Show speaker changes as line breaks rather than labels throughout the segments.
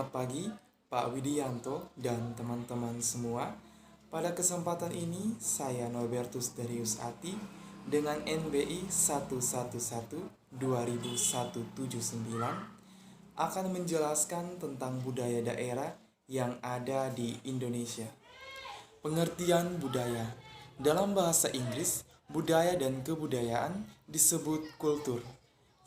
Selamat pagi, Pak Widianto dan teman-teman semua. Pada kesempatan ini, saya Norbertus Darius Ati dengan NBI 111-2079 akan menjelaskan tentang budaya daerah yang ada di Indonesia. Pengertian budaya. Dalam bahasa Inggris, budaya dan kebudayaan disebut kultur,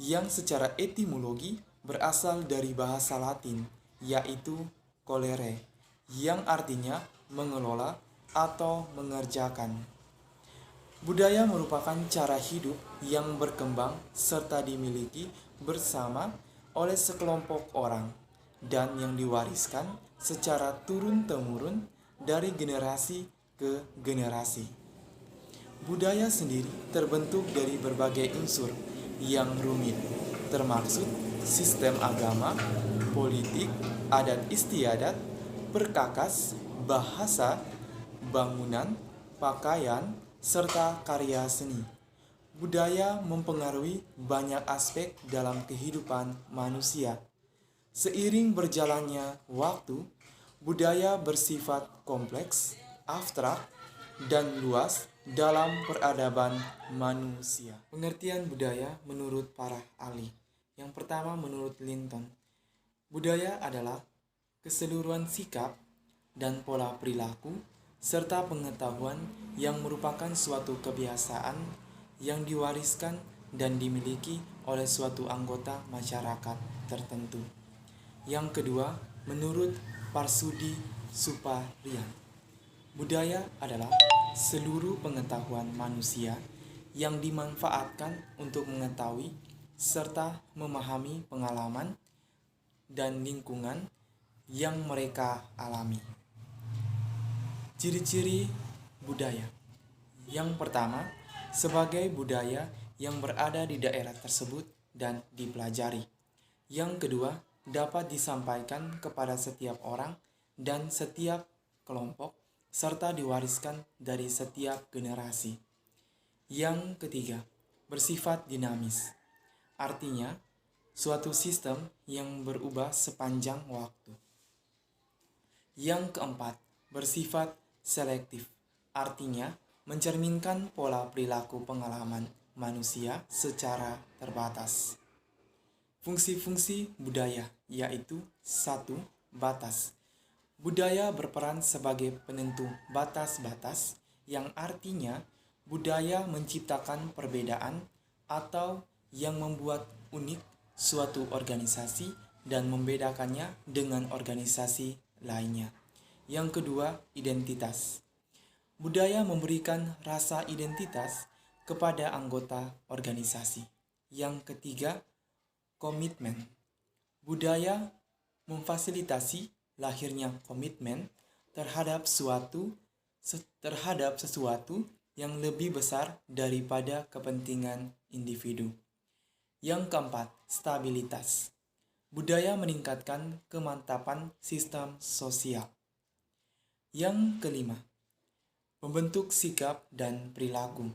yang secara etimologi berasal dari bahasa Latin, yaitu colere, yang artinya mengelola atau mengerjakan. Budaya merupakan cara hidup yang berkembang serta dimiliki bersama oleh sekelompok orang dan yang diwariskan secara turun-temurun dari generasi ke generasi. Budaya sendiri terbentuk dari berbagai unsur yang rumit, termaksud sistem agama, politik, adat istiadat, perkakas, bahasa, bangunan, pakaian, serta karya seni. Budaya mempengaruhi banyak aspek dalam kehidupan manusia. Seiring berjalannya waktu, budaya bersifat kompleks, abstrak, dan luas dalam peradaban manusia. Pengertian budaya menurut para ahli. Yang pertama menurut Linton, budaya adalah keseluruhan sikap dan pola perilaku serta pengetahuan yang merupakan suatu kebiasaan yang diwariskan dan dimiliki oleh suatu anggota masyarakat tertentu. Yang kedua, menurut Parsudi Suparian, budaya adalah seluruh pengetahuan manusia yang dimanfaatkan untuk mengetahui serta memahami pengalaman dan lingkungan yang mereka alami. Ciri-ciri budaya. Yang pertama, sebagai budaya yang berada di daerah tersebut dan dipelajari. Yang kedua, dapat disampaikan kepada setiap orang dan setiap kelompok serta diwariskan dari setiap generasi. Yang ketiga, bersifat dinamis. Artinya, suatu sistem yang berubah sepanjang waktu. Yang keempat, bersifat selektif. Artinya, mencerminkan pola perilaku pengalaman manusia secara terbatas. Fungsi-fungsi budaya yaitu 1. Batas. Budaya berperan sebagai penentu batas-batas yang artinya budaya menciptakan perbedaan atau yang membuat unik suatu organisasi dan membedakannya dengan organisasi lainnya. Yang kedua, identitas. Budaya memberikan rasa identitas kepada anggota organisasi. Yang ketiga, komitmen. Budaya memfasilitasi lahirnya komitmen terhadap sesuatu yang lebih besar daripada kepentingan individu. Yang keempat, stabilitas. Budaya meningkatkan kemantapan sistem sosial. Yang kelima, membentuk sikap dan perilaku.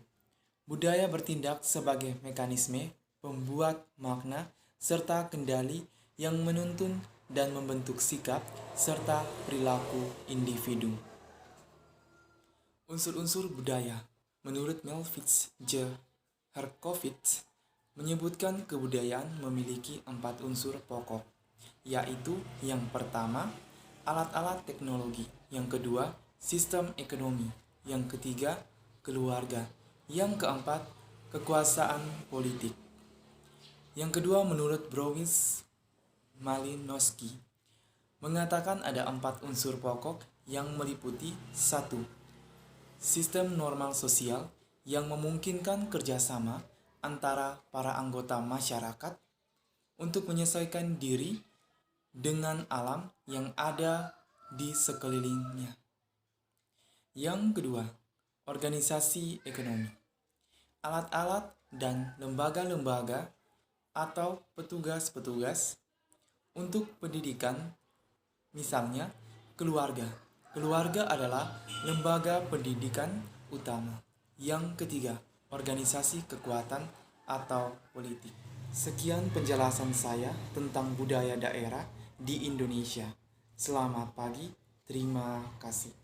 Budaya bertindak sebagai mekanisme pembuat makna serta kendali yang menuntun dan membentuk sikap serta perilaku individu. Unsur-unsur budaya. Menurut Melvitz J. Herkovitz, menyebutkan kebudayaan memiliki 4 unsur pokok, yaitu yang pertama, alat-alat teknologi, yang kedua, sistem ekonomi, yang ketiga, keluarga, yang keempat, kekuasaan politik. Yang kedua, menurut Browis Malinowski, mengatakan ada 4 unsur pokok yang meliputi 1. Sistem normal sosial yang memungkinkan kerjasama antara para anggota masyarakat untuk menyesuaikan diri dengan alam yang ada di sekelilingnya. Yang kedua, organisasi ekonomi. Alat-alat dan lembaga-lembaga atau petugas-petugas untuk pendidikan, misalnya keluarga. Keluarga adalah lembaga pendidikan utama. Yang ketiga, organisasi kekuatan atau politik. Sekian penjelasan saya tentang budaya daerah di Indonesia. Selamat pagi, terima kasih.